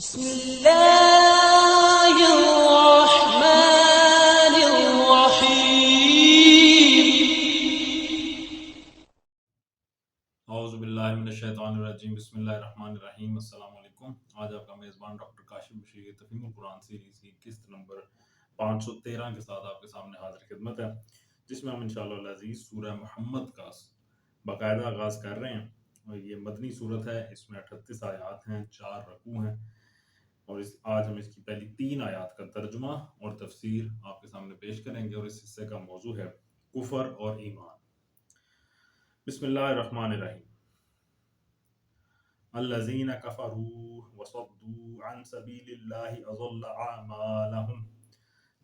بسم الله الرحمن الرحيم. اعوذ باللہ من الشیطان الرجیم بسم اللہ الرحمن الرحیم السلام علیکم. آج آپ کا میزبان ڈاکٹر کاشف بشیر تفہیم القرآن سیریز کی قسط نمبر 513 کے ساتھ آپ کے سامنے حاضر خدمت ہے، جس میں ہم انشاءاللہ العزیز سورہ محمد کا باقاعدہ آغاز کر رہے ہیں. اور یہ مدنی صورت ہے، اس میں 38 آیات ہیں، 4 رکوع ہیں، اور آج ہم اس کی پہلی 3 آیات کا ترجمہ اور تفسیر آپ کے سامنے پیش کریں گے، اور اس حصے کا موضوع ہے کفر اور ایمان. بسم اللہ الرحمن الرحیم. الذین کفروا وصدوا عن سبیل اللہ اضل اعمالہم.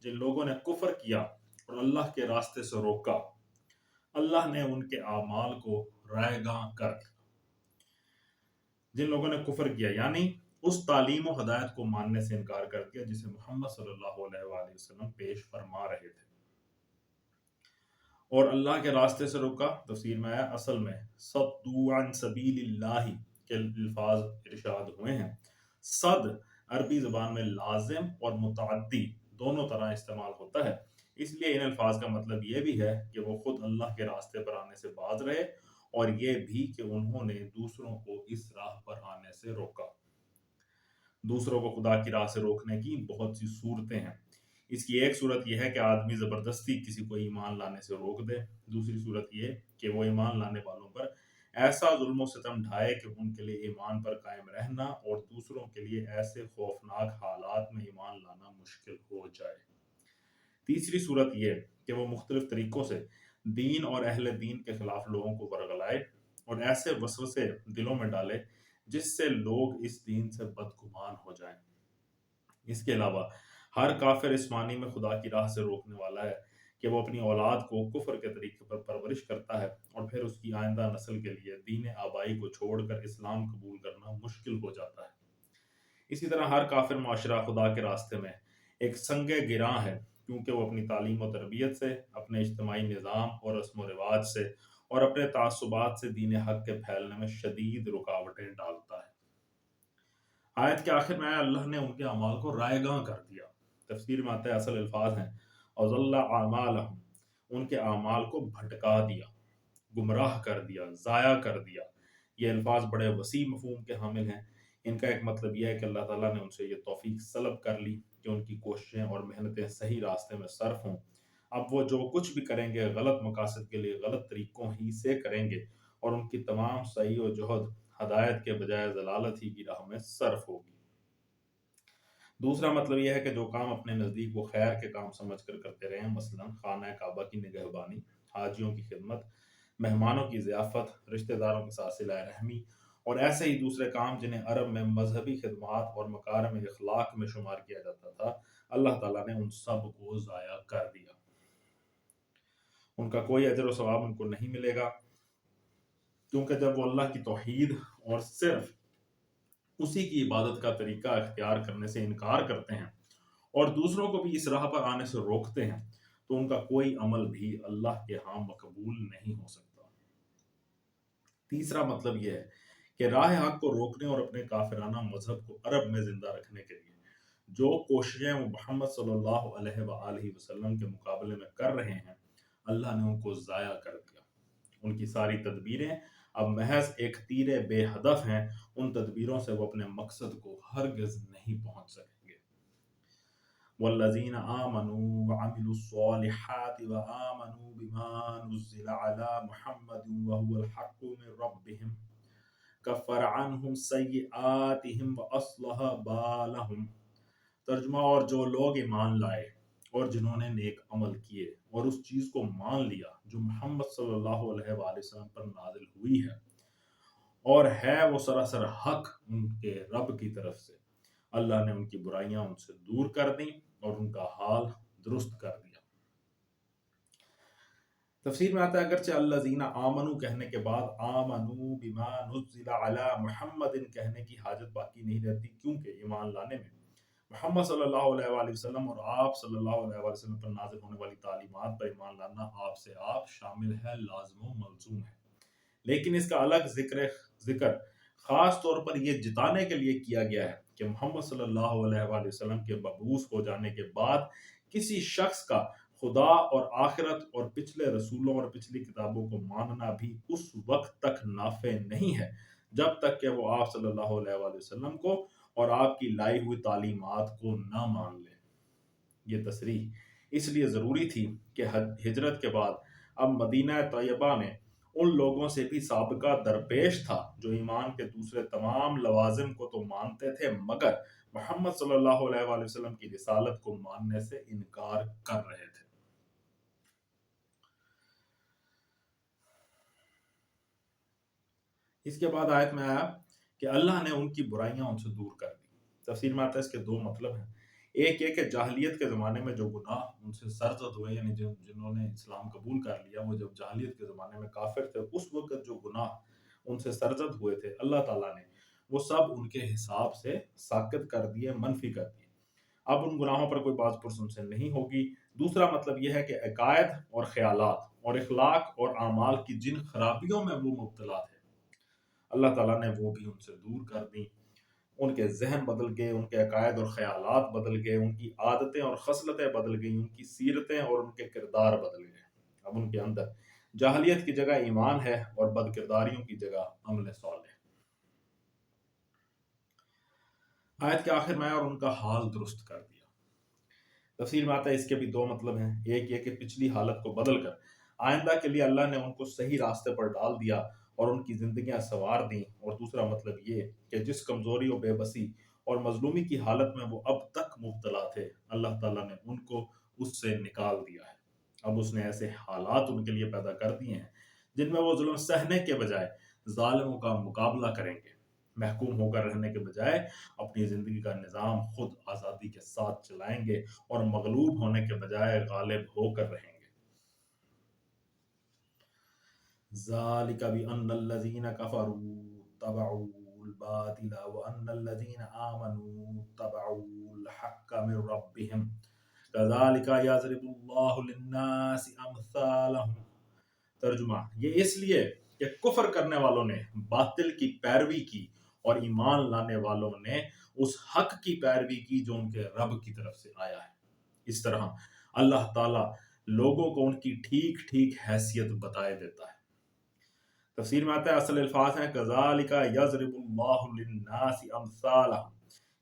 جن لوگوں نے کفر کیا اور اللہ کے راستے سے روکا، اللہ نے ان کے اعمال کو رائے گاں کر دیا. جن لوگوں نے کفر کیا یعنی اس تعلیم و ہدایت کو ماننے سے انکار کر دیا جسے محمد صلی اللہ علیہ وآلہ وسلم پیش فرما رہے تھے، اور اللہ کے راستے سے روکا. تفسیر میں آیا اصل میں صدوا عن سبیل اللہ کے الفاظ ارشاد ہوئے ہیں. صد عربی زبان میں لازم اور متعدی دونوں طرح استعمال ہوتا ہے، اس لیے ان الفاظ کا مطلب یہ بھی ہے کہ وہ خود اللہ کے راستے پر آنے سے باز رہے، اور یہ بھی کہ انہوں نے دوسروں کو اس راہ پر آنے سے روکا. دوسروں کو خدا کی راہ سے روکنے کی بہت سی صورتیں ہیں. اس کی ایک صورت یہ ہے کہ آدمی زبردستی کسی کو ایمان لانے سے روک دے. دوسری صورت یہ کہ وہ ایمان لانے والوں پر ایسا ظلم و ستم ڈھائے کہ ان کے لیے ایمان پر قائم رہنا اور دوسروں کے لیے ایسے خوفناک حالات میں ایمان لانا مشکل ہو جائے. تیسری صورت یہ کہ وہ مختلف طریقوں سے دین اور اہل دین کے خلاف لوگوں کو ورگلائے اور ایسے وسوسے دلوں میں ڈالے جس سے لوگ اس دین سے بدگمان ہو جائیں. اس کے علاوہ ہر کافر اس معنی میں خدا کی راہ سے روکنے والا ہے کہ وہ اپنی اولاد کو کفر کے طریقے پر پرورش کرتا ہے اور پھر اس کی آئندہ نسل کے لیے دین آبائی کو چھوڑ کر اسلام قبول کرنا مشکل ہو جاتا ہے. اسی طرح ہر کافر معاشرہ خدا کے راستے میں ایک سنگ گراں ہے، کیونکہ وہ اپنی تعلیم و تربیت سے، اپنے اجتماعی نظام اور رسم و رواج سے اور اپنے تعصبات سے دین حق کے پھیلنے میں شدید رکاوٹیں ڈالتا ہے. آیت کے آخر میں اللہ نے ان کے اعمال کو رائے گاں کر دیا. تفسیر میں آتا ہے اصل الفاظ ہیں اضل اعمالہم، ان کے اعمال کو بھٹکا دیا، گمراہ کر دیا، ضائع کر دیا. یہ الفاظ بڑے وسیع مفہوم کے حامل ہیں. ان کا ایک مطلب یہ ہے کہ اللہ تعالیٰ نے ان سے یہ توفیق سلب کر لی کہ ان کی کوششیں اور محنتیں صحیح راستے میں صرف ہوں. اب وہ جو کچھ بھی کریں گے غلط مقاصد کے لیے غلط طریقوں ہی سے کریں گے، اور ان کی تمام سعی و جہد ہدایت کے بجائے ضلالت ہی کی راہ میں صرف ہوگی. دوسرا مطلب یہ ہے کہ جو کام اپنے نزدیک وہ خیر کے کام سمجھ کر کرتے رہے ہیں، مثلا خانہ کعبہ کی نگہبانی، حاجیوں کی خدمت، مہمانوں کی ضیافت، رشتہ داروں کے ساتھ صلہ رحمی اور ایسے ہی دوسرے کام جنہیں عرب میں مذہبی خدمات اور مکارم اخلاق میں شمار کیا جاتا تھا، اللہ تعالیٰ نے ان سب کو ضائع کر دیا. ان کا کوئی اجر و ثواب ان کو نہیں ملے گا، کیونکہ جب وہ اللہ کی توحید اور صرف اسی کی عبادت کا طریقہ اختیار کرنے سے انکار کرتے ہیں اور دوسروں کو بھی اس راہ پر آنے سے روکتے ہیں، تو ان کا کوئی عمل بھی اللہ کے ہاں مقبول نہیں ہو سکتا. تیسرا مطلب یہ ہے کہ راہ حق کو روکنے اور اپنے کافرانہ مذہب کو عرب میں زندہ رکھنے کے لیے جو کوششیں وہ محمد صلی اللہ علیہ وآلہ وسلم کے مقابلے میں کر رہے ہیں، اللہ نے ان کو ضائع کر دیا. ان کی ساری تدبیریں اب محض ایک تیر بے ہدف ہیں. ان تدبیروں سے وہ اپنے مقصد کو ہرگز نہیں پہنچ سکیں گے. والذین آمنوا وعملوا الصالحات وآمنوا بما نزل على محمد وهو الحق من ربهم کفر عنہم سیئاتہم واصلح بالہم. ترجمہ اور جو لوگ ایمان لائے اور جنہوں نے نیک عمل کیے اور اس چیز کو مان لیا جو محمد صلی اللہ علیہ وآلہ وسلم پر نازل ہوئی ہے، اور ہے وہ سراسر حق ان کے رب کی طرف سے، اللہ نے ان کی برائیاں ان سے دور کر دیں اور ان کا حال درست کر دیا. تفسیر میں آتا ہے اگرچہ الذین آمنو کہنے کے بعد آمنو بما نزل علی محمد کہنے کی حاجت باقی نہیں رہتی، کیونکہ ایمان لانے میں محمد صلی اللہ علیہ وآلہ وسلم اور آپ صلی اللہ علیہ وآلہ وسلم پر نازل ہونے والی تعلیمات پر ایمان لانا آپ سے آپ شامل ہے، لازم و ملزوم ہے. لیکن اس کا الگ ذکر خاص طور پر یہ جتانے کے لیے کیا گیا ہے کہ محمد صلی اللہ علیہ وآلہ وسلم کے مبعوث ہو جانے کے بعد کسی شخص کا خدا اور آخرت اور پچھلے رسولوں اور پچھلی کتابوں کو ماننا بھی اس وقت تک نافع نہیں ہے جب تک کہ وہ آپ صلی اللہ علیہ وآلہ وسلم کو اور آپ کی لائی ہوئی تعلیمات کو نہ مان لے۔ یہ تصریح اس لیے ضروری تھی کہ ہجرت کے بعد اب مدینہ طیبہ میں ان لوگوں سے بھی سابقہ درپیش تھا جو ایمان کے دوسرے تمام لوازم کو تو مانتے تھے مگر محمد صلی اللہ علیہ وآلہ وسلم کی رسالت کو ماننے سے انکار کر رہے تھے۔ اس کے بعد آیت میں آیا کہ اللہ نے ان کی برائیاں ان سے دور کر دی۔ تفسیر میں آتا ہے اس کے دو مطلب ہیں۔ ایک یہ کہ جاہلیت کے زمانے میں جو گناہ ان سے سرزد ہوئے، یعنی جنہوں نے اسلام قبول کر لیا، وہ جب جاہلیت کے زمانے میں کافر تھے، اس وقت جو گناہ ان سے سرزد ہوئے تھے، اللہ تعالیٰ نے وہ سب ان کے حساب سے ساقط کر دیے، منفی کر دیے۔ اب ان گناہوں پر کوئی باز پرس ان سے نہیں ہوگی۔ دوسرا مطلب یہ ہے کہ عقائد اور خیالات اور اخلاق اور اعمال کی جن خرابیوں میں وہ مبتلا تھے، اللہ تعالیٰ نے وہ بھی ان سے دور کر دیں۔ ان کے ذہن بدل گئے، ان کے عقائد اور خیالات بدل گئے، ان کی عادتیں اور خصلتیں بدل گئیں، ان کی سیرتیں اور ان کے کردار بدل گئے۔ اب ان کے اندر جاہلیت کی جگہ ایمان ہے اور بد کرداریوں کی جگہ عمل صالح۔ آیت کے آخر میں اور ان کا حال درست کر دیا۔ تفسیر میں آتا ہے اس کے بھی دو مطلب ہیں۔ ایک یہ کہ پچھلی حالت کو بدل کر آئندہ کے لیے اللہ نے ان کو صحیح راستے پر ڈال دیا اور ان کی زندگیاں سنوار دیں، اور دوسرا مطلب یہ کہ جس کمزوری و بے بسی اور مظلومی کی حالت میں وہ اب تک مبتلا تھے، اللہ تعالیٰ نے ان کو اس سے نکال دیا ہے۔ اب اس نے ایسے حالات ان کے لیے پیدا کر دیے ہیں جن میں وہ ظلم سہنے کے بجائے ظالموں کا مقابلہ کریں گے، محکوم ہو کر رہنے کے بجائے اپنی زندگی کا نظام خود آزادی کے ساتھ چلائیں گے اور مغلوب ہونے کے بجائے غالب ہو کر رہیں گے۔ ذَلِكَ بِأَنَّ الَّذِينَ كَفَرُوا اتَّبَعُوا الْبَاطِلَ وَأَنَّ الَّذِينَ آمَنُوا اتَّبَعُوا الْحَقَّ مِن رَّبِّهِمْ كَذَلِكَ يَضْرِبُ اللَّهُ لِلنَّاسِ أَمْثَالَهُمْ۔ ترجمہ، یہ اس لیے کہ کفر کرنے والوں نے باطل کی پیروی کی اور ایمان لانے والوں نے اس حق کی پیروی کی جو ان کے رب کی طرف سے آیا ہے۔ اس طرح اللہ تعالیٰ لوگوں کو ان کی ٹھیک ٹھیک حیثیت بتائے دیتا ہے۔ تفسیر میں آتا ہے اصل الفاظ ہیں کذالک یضرب اللہ للناس امثالہم۔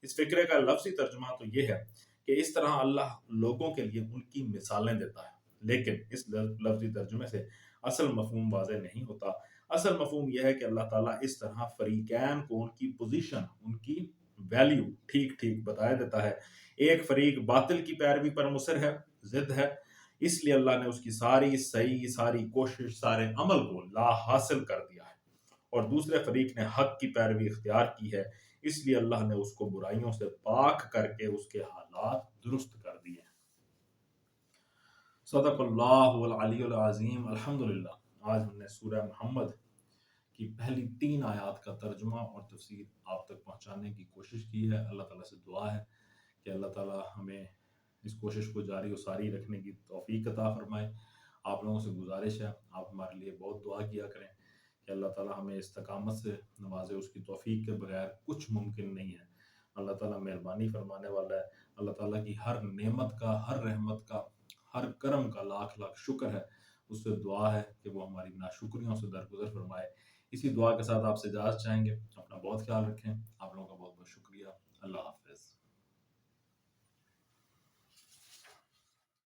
اس فقرے کا لفظی ترجمہ تو یہ ہے کہ اس طرح اللہ لوگوں کے لیے ان کی مثالیں دیتا ہے، لیکن اس لفظی ترجمے سے اصل مفہوم واضح نہیں ہوتا۔ اصل مفہوم یہ ہے کہ اللہ تعالیٰ اس طرح فریقین کو ان کی پوزیشن، ان کی ویلیو ٹھیک ٹھیک بتائے دیتا ہے۔ ایک فریق باطل کی پیروی پر مصر ہے، ضد ہے، اس لیے اللہ نے اس کی ساری صحیح، ساری کوشش، سارے عمل کو لا حاصل کر دیا ہے، اور دوسرے فریق نے حق کی پیروی اختیار کی ہے، اس لیے اللہ نے اس کو برائیوں سے پاک کر کے اس کے حالات درست کر دیے ہیں۔ صدق اللہ العلی العظیم۔ الحمدللہ آج ہم نے سورہ محمد کی پہلی 3 آیات کا ترجمہ اور تفسیر آپ تک پہنچانے کی کوشش کی ہے۔ اللہ تعالیٰ سے دعا ہے کہ اللہ تعالیٰ ہمیں اس کوشش کو جاری و ساری رکھنے کی توفیق عطا فرمائے۔ آپ لوگوں سے گزارش ہے آپ ہمارے لیے بہت دعا کیا کریں کہ اللہ تعالیٰ ہمیں استقامت سے نوازے، اس کی توفیق کے بغیر کچھ ممکن نہیں ہے۔ اللہ تعالیٰ مہربانی فرمانے والا ہے۔ اللہ تعالیٰ کی ہر نعمت کا، ہر رحمت کا، ہر کرم کا لاکھ لاکھ شکر ہے۔ اس سے دعا ہے کہ وہ ہماری ناشکریوں سے درگزر فرمائے۔ اسی دعا کے ساتھ آپ سے اجازت چاہیں گے۔ اپنا بہت خیال رکھیں۔ آپ لوگوں کا بہت بہت شکریہ۔ اللہ حافظ۔